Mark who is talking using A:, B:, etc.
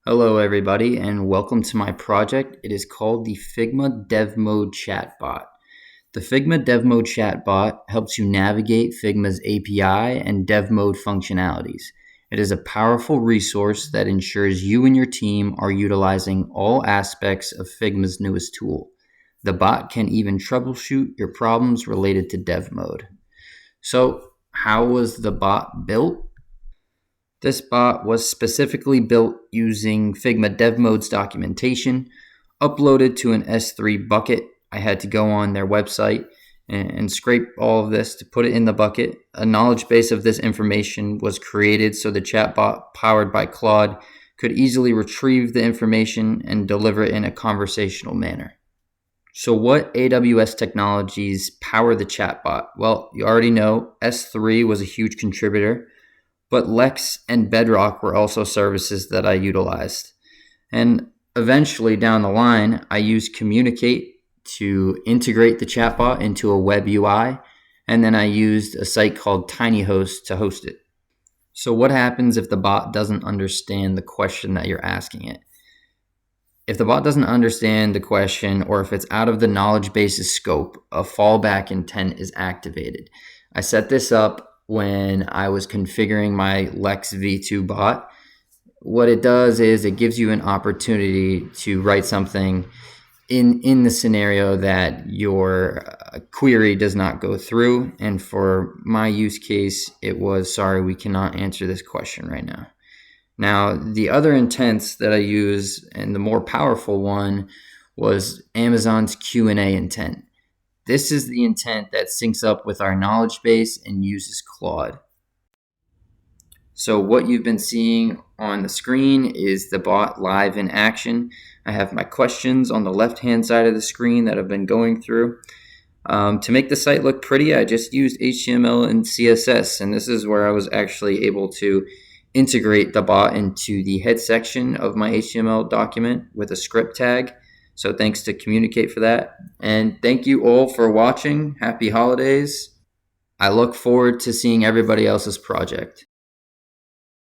A: Hello, everybody, and welcome to my project. It is called the FIGMA Dev Mode Chatbot. The FIGMA Dev Mode Chatbot helps you navigate Figma's API and Dev Mode functionalities. It is a powerful resource that ensures you and your team are utilizing all aspects of Figma's newest tool. The bot can even troubleshoot your problems related to Dev Mode. So, how was the bot built? This bot was specifically built using Figma Dev Mode's documentation, uploaded to an S3 bucket. I had to go on their website and scrape all of this to put it in the bucket. A knowledge base of this information was created so the chatbot powered by Claude could easily retrieve the information and deliver it in a conversational manner. So what AWS technologies power the chatbot? Well, you already know S3 was a huge contributor, but Lex and Bedrock were also services that I utilized. And eventually down the line, I used Communicate to integrate the chatbot into a web UI, and then I used a site called TinyHost to host it. So what happens if the bot doesn't understand the question that you're asking it? If the bot doesn't understand the question, or if it's out of the knowledge base's scope, a fallback intent is activated. I set this up when I was configuring my Lex V2 bot. What it does is it gives you an opportunity to write something in the scenario that your query does not go through. And for my use case, it was, sorry, we cannot answer this question right now. Now, the other intents that I use, and the more powerful one, was Amazon's Q&A intent. This is the intent that syncs up with our knowledge base and uses Claude. So what you've been seeing on the screen is the bot live in action. I have my questions on the left-hand side of the screen that I've been going through. To make the site look pretty, I just used HTML and CSS, and this is where I was actually able to integrate the bot into the head section of my HTML document with a script tag. So thanks to Communicate for that. And thank you all for watching. Happy holidays. I look forward to seeing everybody else's project.